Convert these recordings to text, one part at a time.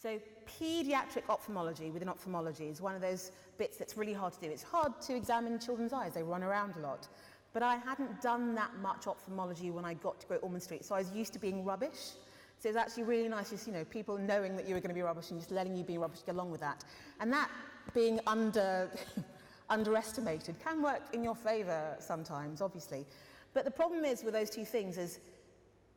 So paediatric ophthalmology within ophthalmology is one of those bits that's really hard to do. It's hard to examine children's eyes, they run around a lot. But I hadn't done that much ophthalmology when I got to Great Ormond Street, so I was used to being rubbish. So it's actually really nice, just, you know, people knowing that you were going to be rubbish and just letting you be rubbish, get along with that. And that being underestimated can work in your favour sometimes, obviously. But the problem is with those two things is,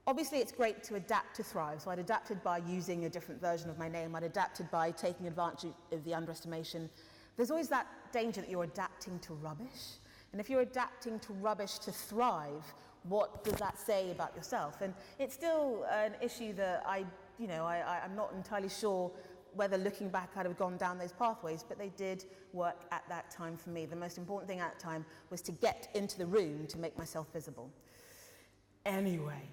obviously it's great to adapt to thrive. So I'd adapted by using a different version of my name. I'd adapted by taking advantage of the underestimation. There's always that danger that you're adapting to rubbish. And if you're adapting to rubbish to thrive, what does that say about yourself? And it's still an issue that I'm not entirely sure whether looking back I'd have gone down those pathways, but they did work at that time for me. The most important thing at that time was to get into the room to make myself visible. Anyway,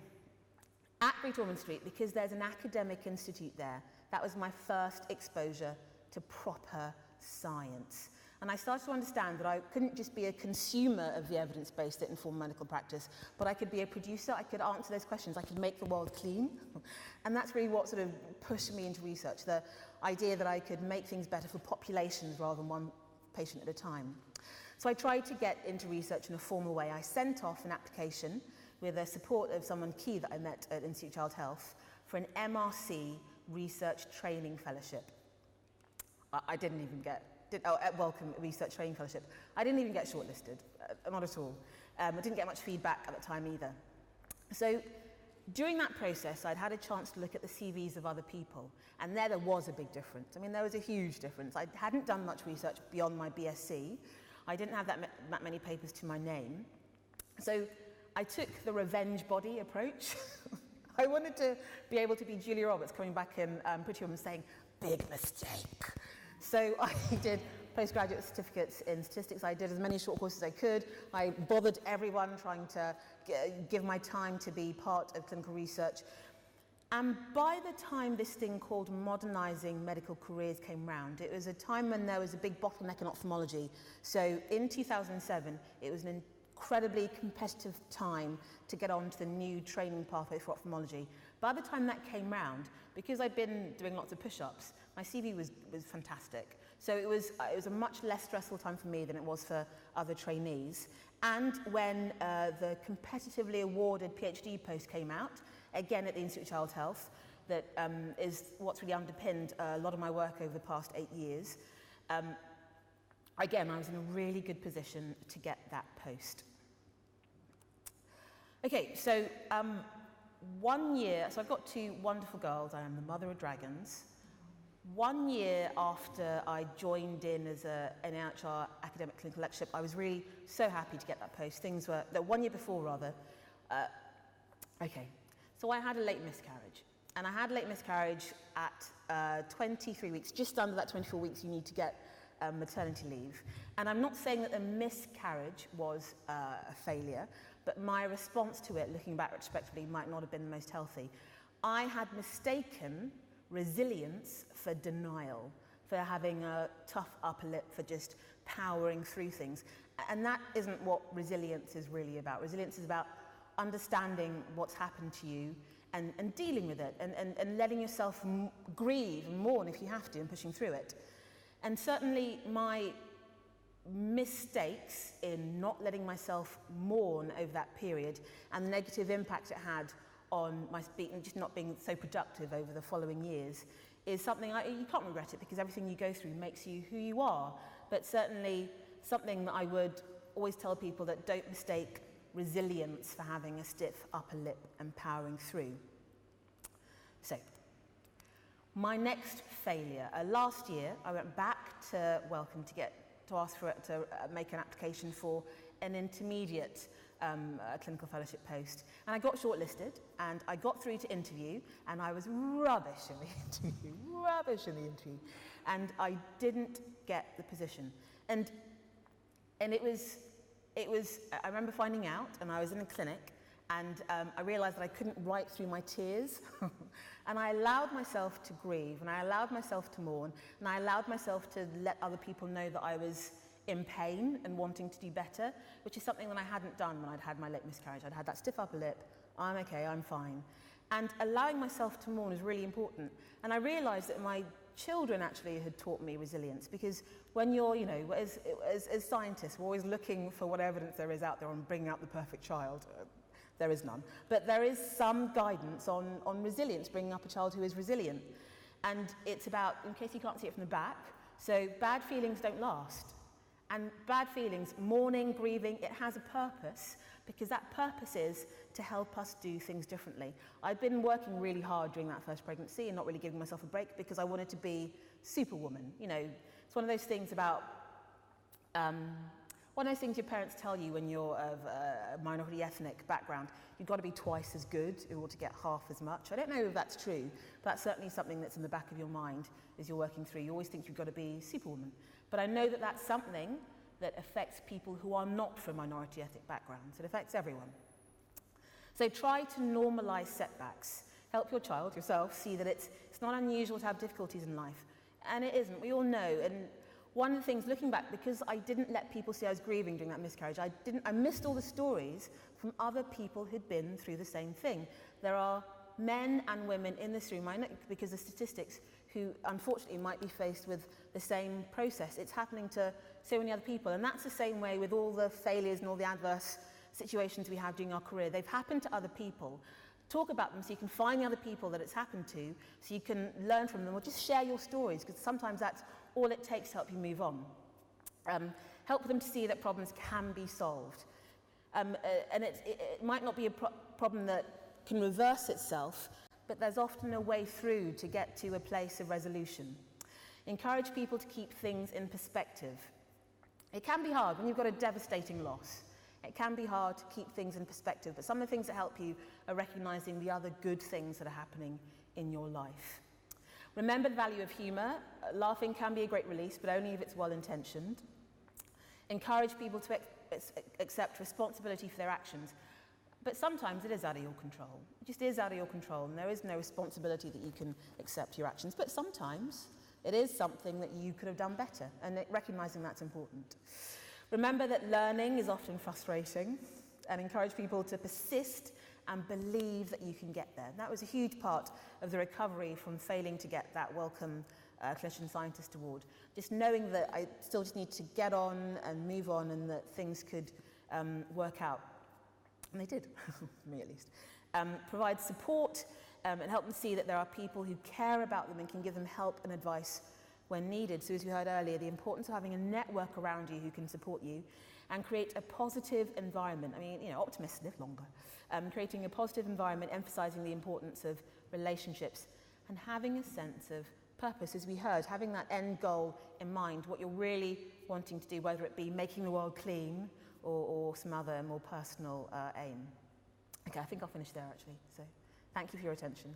at Great Ormond Street, because there's an academic institute there, that was my first exposure to proper science. And I started to understand that I couldn't just be a consumer of the evidence base that informed medical practice, but I could be a producer, I could answer those questions, I could make the world clean. And that's really what sort of pushed me into research, the idea that I could make things better for populations rather than one patient at a time. So I tried to get into research in a formal way. I sent off an application with the support of someone key that I met at Institute of Child Health for an MRC research training fellowship. I didn't even get Welcome Research Training Fellowship. I didn't even get shortlisted, not at all. I didn't get much feedback at the time either. So during that process, I'd had a chance to look at the CVs of other people, and there was a big difference. I mean, there was a huge difference. I hadn't done much research beyond my BSc. I didn't have that many papers to my name. So I took the revenge body approach. I wanted to be able to be Julia Roberts coming back in Pretty Woman saying, "Big mistake." So I did postgraduate certificates in statistics. I did as many short courses as I could. I bothered everyone trying to give my time to be part of clinical research. And by the time this thing called modernising medical careers came round, it was a time when there was a big bottleneck in ophthalmology. So in 2007, it was an incredibly competitive time to get onto the new training pathway for ophthalmology. By the time that came round, because I'd been doing lots of push-ups, my CV was fantastic. So it was a much less stressful time for me than it was for other trainees. And when the competitively awarded PhD post came out, again at the Institute of Child Health, that is what's really underpinned a lot of my work over the past 8 years, again, I was in a really good position to get that post. Okay, so 1 year, so I've got two wonderful girls. I am the mother of dragons. 1 year after I joined in as a NIHR Academic Clinical Lecturer, I was really so happy to get that post. Things were, 1 year before rather, so I had a late miscarriage. And I had a late miscarriage at 23 weeks, just under that 24 weeks you need to get maternity leave. And I'm not saying that the miscarriage was a failure, but my response to it, looking back retrospectively, might not have been the most healthy. I had mistaken resilience for denial, for having a tough upper lip, for just powering through things. And that isn't what resilience is really about. Resilience is about understanding what's happened to you and dealing with it and letting yourself grieve and mourn if you have to and pushing through it. And certainly my mistakes in not letting myself mourn over that period and the negative impact it had on my speaking, just not being so productive over the following years, is something you can't regret it because everything you go through makes you who you are. But certainly something that I would always tell people, that don't mistake resilience for having a stiff upper lip and powering through. So, my next failure. Last year, I went back to Wellcome to ask for it to make an application for an intermediate clinical fellowship post. And I got shortlisted, and I got through to interview, and I was rubbish in the interview, and I didn't get the position. And it was, I remember finding out, and I was in a clinic, and I realised that I couldn't write through my tears. And I allowed myself to grieve, and I allowed myself to mourn, and I allowed myself to let other people know that I was in pain and wanting to do better, which is something that I hadn't done when I'd had my late miscarriage. I'd had that stiff upper lip, I'm okay, I'm fine. And allowing myself to mourn is really important. And I realized that my children actually had taught me resilience, because when you're, you know, as scientists, we're always looking for what evidence there is out there on bringing out the perfect child. There is none. But there is some guidance on resilience, bringing up a child who is resilient. And it's about, in case you can't see it from the back, so bad feelings don't last. And bad feelings, mourning, grieving, it has a purpose, because that purpose is to help us do things differently. I'd been working really hard during that first pregnancy and not really giving myself a break because I wanted to be superwoman. You know, it's one of those things about, one of those things your parents tell you when you're of a minority ethnic background, you've got to be twice as good in order to get half as much. I don't know if that's true, but that's certainly something that's in the back of your mind as you're working through. You always think you've got to be superwoman. But I know that that's something that affects people who are not from minority ethnic backgrounds. It affects everyone. So try to normalize setbacks. Help your child, yourself, see that it's not unusual to have difficulties in life. And it isn't, we all know. And one of the things, looking back, because I didn't let people see I was grieving during that miscarriage, I missed all the stories from other people who'd been through the same thing. There are men and women in this room, I know because of statistics, who unfortunately might be faced with the same process. It's happening to so many other people, and that's the same way with all the failures and all the adverse situations we have during our career. They've happened to other people. Talk about them so you can find the other people that it's happened to, so you can learn from them, or just share your stories, because sometimes that's all it takes to help you move on. Help them to see that problems can be solved. And it might not be a problem that can reverse itself, but there's often a way through to get to a place of resolution. Encourage people to keep things in perspective. It can be hard when you've got a devastating loss. It can be hard to keep things in perspective, but some of the things that help you are recognizing the other good things that are happening in your life. Remember the value of humor. Laughing can be a great release, but only if it's well-intentioned. Encourage people to accept responsibility for their actions. But sometimes it is out of your control. It just is out of your control, and there is no responsibility that you can accept your actions. But sometimes it is something that you could have done better, and recognizing that's important. Remember that learning is often frustrating, and encourage people to persist and believe that you can get there. And that was a huge part of the recovery from failing to get that welcome clinician scientist award. Just knowing that I still just need to get on and move on, and that things could work out. And they did, me at least. Provide support and help them see that there are people who care about them and can give them help and advice when needed. So as we heard earlier, the importance of having a network around you who can support you, and create a positive environment. I mean, you know, optimists live longer. Creating a positive environment, emphasizing the importance of relationships, and having a sense of purpose, as we heard, having that end goal in mind, what you're really wanting to do, whether it be making the world clean or some other more personal aim. Okay, I think I'll finish there actually. So thank you for your attention.